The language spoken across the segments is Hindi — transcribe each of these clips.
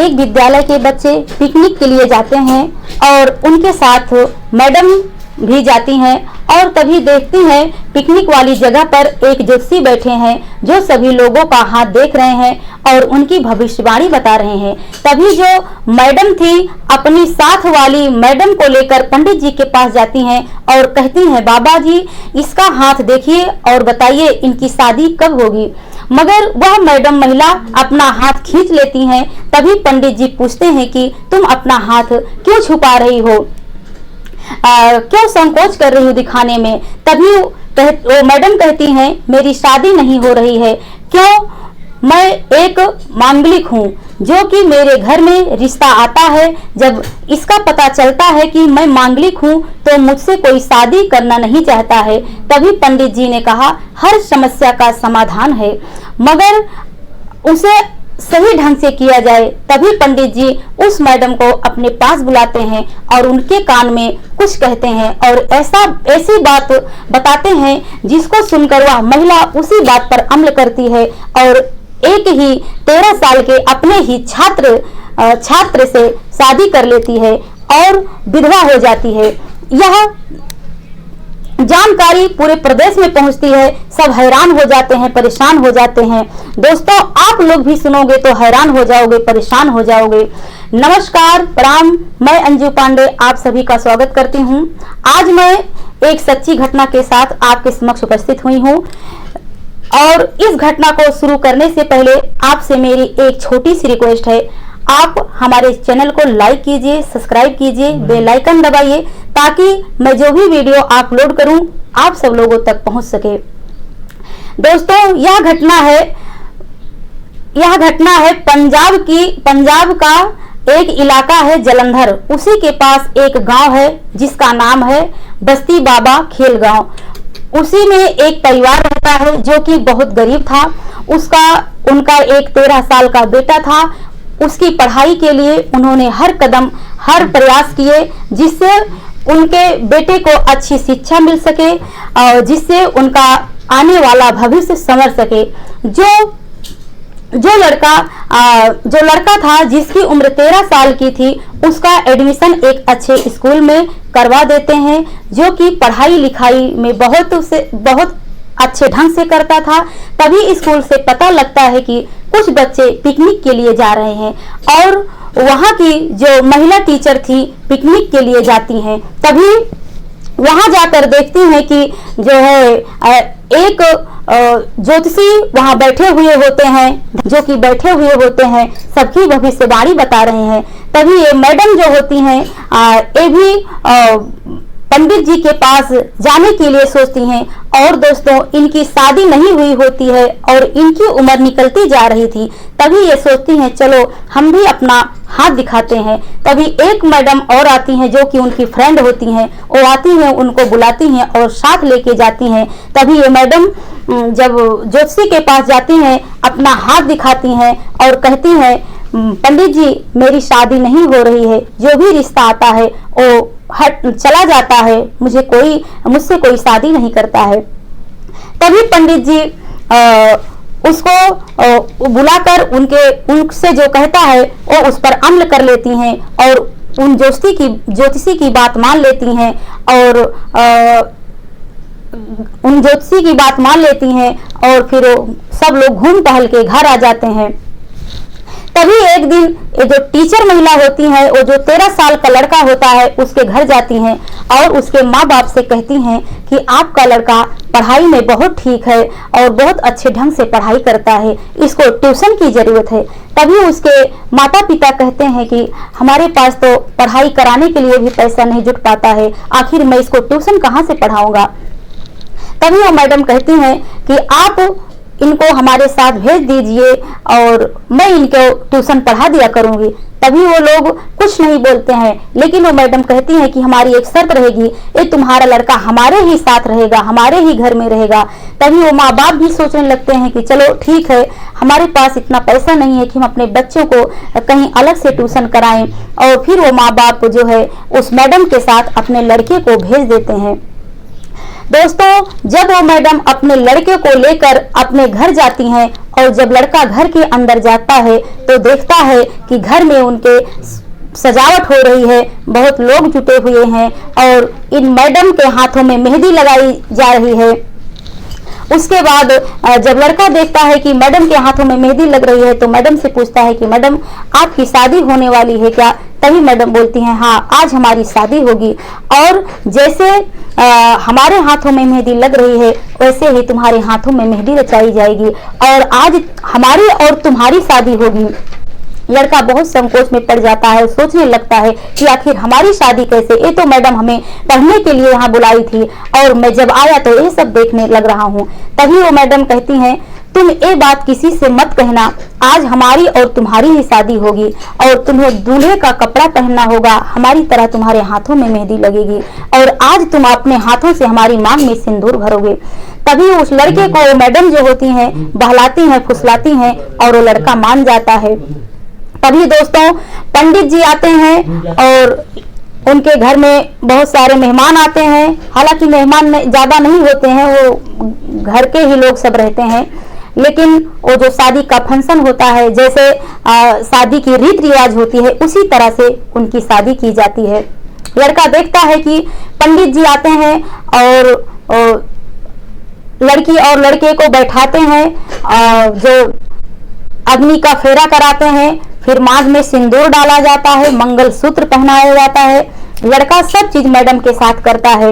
एक विद्यालय के बच्चे पिकनिक के लिए जाते हैं और उनके साथ मैडम भी जाती हैं और तभी देखती हैं पिकनिक वाली जगह पर एक ज्योतिषी बैठे हैं जो सभी लोगों का हाथ देख रहे हैं और उनकी भविष्यवाणी बता रहे हैं। तभी जो मैडम थी अपनी साथ वाली मैडम को लेकर पंडित जी के पास जाती हैं और कहती हैं, बाबा जी इसका हाथ देखिए और बताइए इनकी शादी कब होगी। मगर वह मैडम महिला अपना हाथ खींच लेती हैं। तभी पंडित जी पूछते हैं कि तुम अपना हाथ क्यों छुपा रही हो, क्यों संकोच कर रही हो दिखाने में। तभी वो मैडम कहती हैं, मेरी शादी नहीं हो रही है। क्यों? मैं एक मांगलिक हूँ जो कि मेरे घर में रिश्ता आता है। जब इसका पता चलता है कि मैं मांगलिक हूँ तो मुझसे कोई शादी करना नहीं चाहता है। तभी पंडित जी ने कहा, हर समस्या का समाधान है मगर उसे सही ढंग से किया जाए। तभी पंडित जी उस मैडम को अपने पास बुलाते हैं और उनके कान में कुछ कहते हैं और ऐसी बात बताते हैं जिसको सुनकर वह महिला उसी बात पर अमल करती है और एक ही 13 साल के अपने ही छात्र से शादी कर लेती है और विधवा हो जाती है। यह जानकारी पूरे प्रदेश में पहुंचती है। सब हैरान हो जाते हैं, परेशान हो जाते हैं। दोस्तों आप लोग भी सुनोगे तो हैरान हो जाओगे, परेशान हो जाओगे। नमस्कार, प्रणाम, मैं अंजू पांडे आप सभी का स्वागत करती हूं। आज मैं एक सच्ची घटना के साथ आपके समक्ष उपस्थित हुई हूं और इस घटना को शुरू करने से पहले आपसे मेरी एक छोटी सी रिक्वेस्ट है, आप हमारे चैनल को लाइक कीजिए, सब्सक्राइब कीजिए, बेल आइकन दबाइए ताकि मैं जो भी वीडियो अपलोड करूं आप सब लोगों तक पहुंच सके। दोस्तों यह घटना है पंजाब का एक इलाका है जलंधर। उसी के पास एक गांव है जिसका नाम है बस्ती बाबा खेल गांव। उसी में एक परिवार रहता है जो कि बहुत गरीब था। उनका एक 13 साल का बेटा था। उसकी पढ़ाई के लिए उन्होंने हर प्रयास किए जिससे उनके बेटे को अच्छी शिक्षा मिल सके और जिससे उनका आने वाला भविष्य संवर सके। जो लड़का था जिसकी उम्र 13 साल की थी उसका एडमिशन एक अच्छे स्कूल में करवा देते हैं जो कि पढ़ाई लिखाई में बहुत अच्छे ढंग से करता था। तभी स्कूल से पता लगता है कि कुछ बच्चे पिकनिक के लिए जा रहे हैं और वहां की जो महिला टीचर थी पिकनिक के लिए जाती हैं। तभी वहां जाकर देखती हैं कि जो है एक ज्योतिषी वहां बैठे हुए होते हैं सबकी भविष्यवाणी बता रहे हैं। तभी ये मैडम जो होती हैं ये भी पंडित जी के पास जाने के लिए सोचती हैं और दोस्तों इनकी शादी नहीं हुई होती है और इनकी उम्र निकलती जा रही थी। तभी ये सोचती हैं चलो हम भी अपना हाथ दिखाते हैं। तभी एक मैडम और आती हैं जो कि उनकी फ्रेंड होती हैं। वो आती हैं, उनको बुलाती हैं और साथ लेके जाती हैं। तभी ये मैडम जब ज्योतिषी के पास जाती हैं अपना हाथ दिखाती हैं और कहती हैं, पंडित जी मेरी शादी नहीं हो रही है, जो भी रिश्ता आता है वो चला जाता है, मुझसे कोई शादी नहीं करता है। तभी पंडित जी उसको बुलाकर उनसे जो कहता है वो उस पर अमल कर लेती हैं और उन ज्योतिषी की बात मान लेती हैं और फिर सब लोग घूम टहल के घर आ जाते हैं। तभी एक दिन ये जो टीचर महिला होती है वो जो 13 साल का लड़का होता है उसके घर जाती हैं और उसके माँ बाप से कहती हैं कि आपका लड़का पढ़ाई में बहुत ठीक है और बहुत अच्छे ढंग से पढ़ाई करता है, इसको ट्यूशन की जरूरत है। तभी उसके माता पिता कहते हैं कि हमारे पास तो पढ़ाई कराने के लिए भी पैसा नहीं जुट पाता है, आखिर मैं इसको ट्यूशन कहाँ से पढ़ाऊंगा। तभी वो मैडम कहती हैं कि आप इनको हमारे साथ भेज दीजिए और मैं इनको ट्यूशन पढ़ा दिया करूंगी। तभी वो लोग कुछ नहीं बोलते हैं, लेकिन वो मैडम कहती हैं कि हमारी एक शर्त रहेगी, ये तुम्हारा लड़का हमारे ही साथ रहेगा, हमारे ही घर में रहेगा। तभी वो माँ बाप भी सोचने लगते हैं कि चलो ठीक है, हमारे पास इतना पैसा नहीं है कि हम अपने बच्चों को कहीं अलग से ट्यूशन कराएं। और फिर वो माँ बाप जो है उस मैडम के साथ अपने लड़के को भेज देते हैं। दोस्तों जब वो मैडम अपने लड़के को लेकर अपने घर जाती हैं और जब लड़का घर के अंदर जाता है तो देखता है कि घर में उनके सजावट हो रही है, बहुत लोग जुटे हुए हैं और इन मैडम के हाथों में मेहंदी लगाई जा रही है। उसके बाद जब लड़का देखता है कि मैडम के हाथों में मेहंदी लग रही है तो मैडम से पूछता है कि मैडम आपकी शादी होने वाली है क्या? तभी मैडम बोलती हैं हाँ आज हमारी शादी होगी और जैसे हमारे हाथों में मेहंदी लग रही है वैसे ही तुम्हारे हाथों में मेहंदी रचाई जाएगी और आज हमारी और तुम्हारी शादी होगी। लड़का बहुत संकोच में पड़ जाता है, सोचने लगता है कि आखिर हमारी शादी कैसे, ये तो मैडम हमें पढ़ने के लिए यहाँ बुलाई थी और मैं जब आया तो ये सब देखने लग रहा हूँ। तभी वो मैडम कहती हैं तुम ये बात किसी से मत कहना, आज हमारी और तुम्हारी ही शादी होगी और तुम्हें दूल्हे का कपड़ा पहनना होगा, हमारी तरह तुम्हारे हाथों में मेहंदी लगेगी और आज तुम अपने हाथों से हमारी मांग में सिंदूर भरोगे। तभी उस लड़के को मैडम जो होती हैं बहलाती हैं, फुसलाती हैं और वो लड़का मान जाता है। तभी दोस्तों पंडित जी आते हैं और उनके घर में बहुत सारे मेहमान आते हैं। हालांकि मेहमान ज्यादा नहीं होते हैं, वो घर के ही लोग सब रहते हैं, लेकिन वो जो शादी का फंक्शन होता है जैसे शादी की रीत रिवाज होती है उसी तरह से उनकी शादी की जाती है। लड़का देखता है कि पंडित जी आते हैं और लड़की और लड़के को बैठाते हैं, जो अग्नि का फेरा कराते हैं, फिर मांग में सिंदूर डाला जाता है, मंगलसूत्र पहनाया जाता है। लड़का सब चीज मैडम के साथ करता है,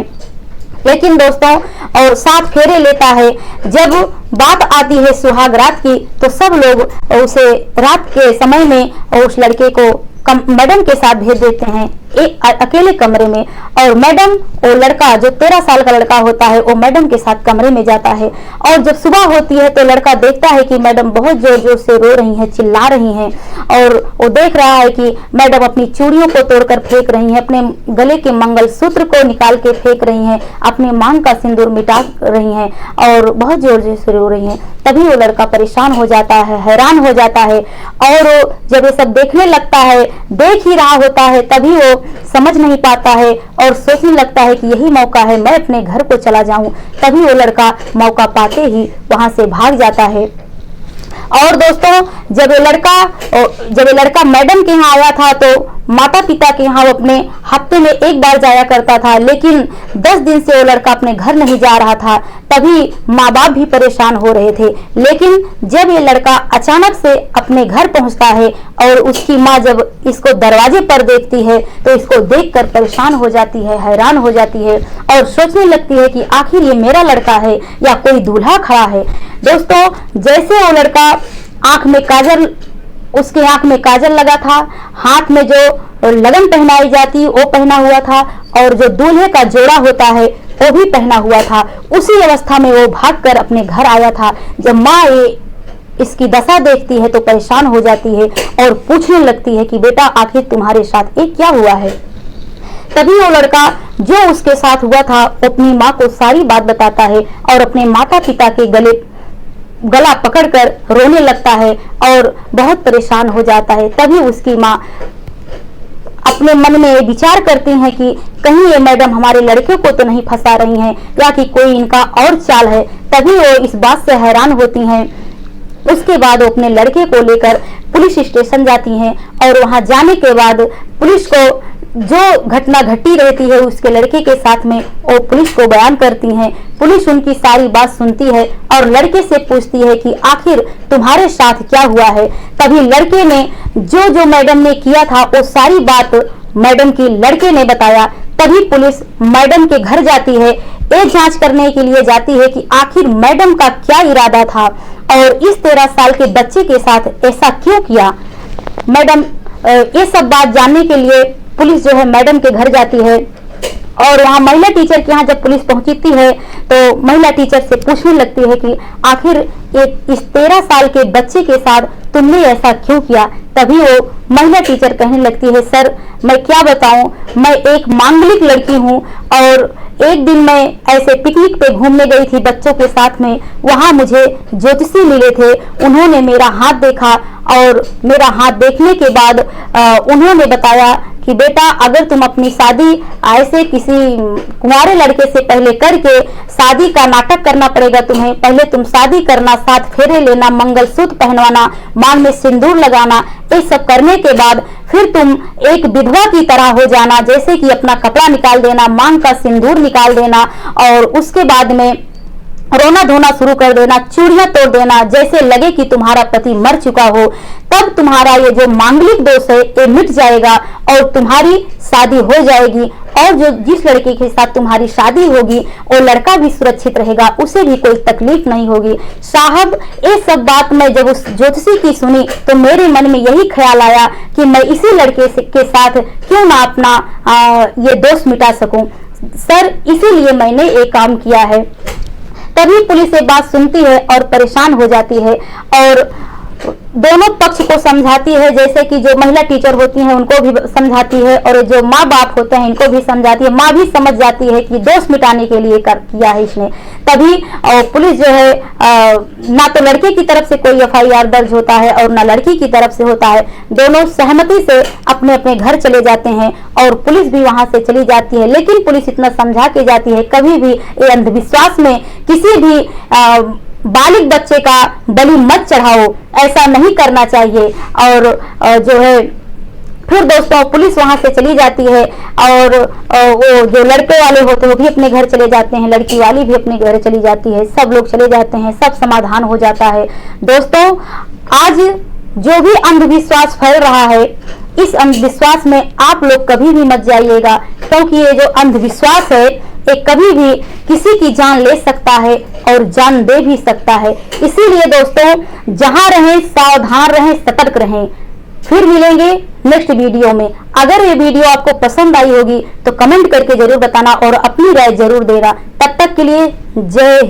लेकिन दोस्तों और 7 फेरे लेता है। जब बात आती है सुहाग रात की तो सब लोग उसे रात के समय में उस लड़के को मैडम के साथ भेज देते हैं एक अकेले कमरे में और मैडम वो लड़का जो 13 साल का लड़का होता है वो मैडम के साथ कमरे में जाता है और जब सुबह होती है तो लड़का देखता है कि मैडम बहुत जोर जोर से रो रही हैं, चिल्ला रही हैं और वो देख रहा है कि मैडम अपनी चूड़ियों को तोड़कर फेंक रही हैं, अपने गले के मंगलसूत्र को निकाल के फेंक रही हैं, अपने मांग का सिंदूर मिटा रही हैं और बहुत जोर जोर से रो रही हैं। तभी वो लड़का परेशान हो जाता है, हैरान हो जाता है और जब ये सब देखने लगता है, देख ही रहा होता है, तभी वो समझ नहीं पाता है और सोचने लगता है कि यही मौका है, मैं अपने घर को चला जाऊं। तभी वो लड़का मौका पाते ही वहां से भाग जाता है। और दोस्तों जब ये लड़का मैडम के यहाँ आया था तो माता पिता के यहाँ वो अपने हफ्ते में एक बार जाया करता था, लेकिन 10 दिन से वो लड़का अपने घर नहीं जा रहा था। तभी माँ बाप भी परेशान हो रहे थे, लेकिन जब ये लड़का अचानक से अपने घर पहुंचता है और उसकी माँ जब इसको दरवाजे पर देखती है तो इसको देखकर परेशान हो जाती है, हैरान हो जाती है और सोचने लगती है कि आखिर ये मेरा लड़का है या कोई दूल्हा खड़ा है। दोस्तों जैसे वो लड़का उसके आंख में काजल लगा था, हाथ में जो लगन पहनाई जाती वो पहना हुआ था और जो दूल्हे का जोड़ा होता है वो भी पहना हुआ था। उसी अवस्था में वो भागकर अपने घर आया था। जब माँ इसकी दशा देखती है तो परेशान हो जाती है और पूछने लगती है कि बेटा आखिर तुम्हारे साथ ये क्या हुआ है। तभी वो लड़का जो उसके साथ हुआ था अपनी माँ को सारी बात बताता है और अपने माता पिता के गला पकड़कर रोने लगता है और बहुत परेशान हो जाता है। तभी उसकी माँ अपने मन में विचार करती हैं कि कहीं ये मैडम हमारे लड़के को तो नहीं फंसा रही हैं या कि कोई इनका और चाल है। तभी वो इस बात से हैरान होती हैं। उसके बाद वो अपने लड़के को लेकर पुलिस स्टेशन जाती हैं और वहां जाने के बाद पुलिस को जो घटना घटी रहती है उसके लड़के के साथ में वो पुलिस को बयान करती हैं। पुलिस उनकी सारी बात सुनती है और लड़के से पूछती है कि आखिर तुम्हारे साथ क्या हुआ है। तभी लड़के ने जो मैडम ने किया था वो सारी बात मैडम की लड़के ने बताया। तभी पुलिस मैडम के घर जाती है, ये जांच करने के लिए जाती है कि आखिर मैडम का क्या इरादा था और इस 13 साल के बच्चे के साथ ऐसा क्यों किया। मैडम ये सब बात जानने के लिए पुलिस जो है मैडम के घर जाती है और वहाँ महिला टीचर के यहाँ जब पुलिस पहुंचती है तो महिला टीचर से पूछने लगती है कि आखिर इस 13 साल के बच्चे के साथ तुमने ऐसा क्यों किया। तभी वो महिला टीचर कहने लगती है सर मैं क्या बताऊं, मैं एक मांगलिक लड़की हूं और एक दिन मैं ऐसे पिकनिक पे घूमने गई थी बच्चों के साथ में, वहां मुझे ज्योतिषी मिले थे। उन्होंने मेरा हाथ देखा और मेरा हाथ देखने के बाद उन्होंने बताया कि बेटा अगर तुम अपनी शादी ऐसे किसी कुंवारे लड़के से पहले करके, शादी का नाटक करना पड़ेगा तुम्हें, पहले तुम शादी करना, 7 फेरे लेना, मंगलसूत्र पहनवाना, मांग में सिंदूर लगाना, ये सब करने के बाद फिर तुम एक विधवा की तरह हो जाना, जैसे कि अपना कपड़ा निकाल देना, मांग का सिंदूर निकाल देना और उसके बाद में रोना धोना शुरू कर देना, चूड़ियां तोड़ देना, जैसे लगे कि तुम्हारा पति मर चुका हो। तब तुम्हारा ये जो मांगलिक दोष है ये मिट जाएगा और तुम्हारी शादी हो जाएगी और जो जिस लड़के के साथ तुम्हारी शादी होगी वो लड़का भी सुरक्षित रहेगा, उसे भी कोई तकलीफ नहीं होगी। साहब ये सब बात मैं जब उस ज्योतिषी की सुनी तो मेरे मन में यही ख्याल आया कि मैं इसी लड़के के साथ क्यों ना अपना ये दोष मिटा सकूं। सर इसीलिए मैंने ये काम किया है। तभी पुलिस ये बात सुनती है और परेशान हो जाती है और दोनों पक्ष को समझाती है, जैसे कि जो महिला टीचर होती हैं उनको भी समझाती है और जो माँ बाप होते हैं इनको भी समझाती है। माँ भी समझ जाती है कि दोष मिटाने के लिए किया है इसने। तभी पुलिस जो है ना तो लड़के की तरफ से कोई FIR दर्ज होता है और ना लड़की की तरफ से होता है। दोनों सहमति से अपने अपने घर चले जाते हैं और पुलिस भी वहां से चली जाती है। लेकिन पुलिस इतना समझा के जाती है, कभी भी ये अंधविश्वास में किसी भी बालिग बच्चे का बलि मत चढ़ाओ, ऐसा नहीं करना चाहिए। और जो है फिर दोस्तों पुलिस वहां से चली जाती है और वो जो लड़के वाले होते हैं वो भी अपने घर चले जाते हैं, लड़की वाली भी अपने घर चली जाती है, सब लोग चले जाते हैं, सब समाधान हो जाता है। दोस्तों आज जो भी अंधविश्वास फैल रहा है, इस अंधविश्वास में आप लोग कभी भी मत जाइएगा, क्योंकि ये जो अंधविश्वास है ये कभी भी किसी की जान ले सकता है और जान दे भी सकता है। इसीलिए दोस्तों जहां रहें सावधान रहें, सतर्क रहें। फिर मिलेंगे नेक्स्ट वीडियो में। अगर ये वीडियो आपको पसंद आई होगी तो कमेंट करके जरूर बताना और अपनी राय जरूर देना। तब तक के लिए जय।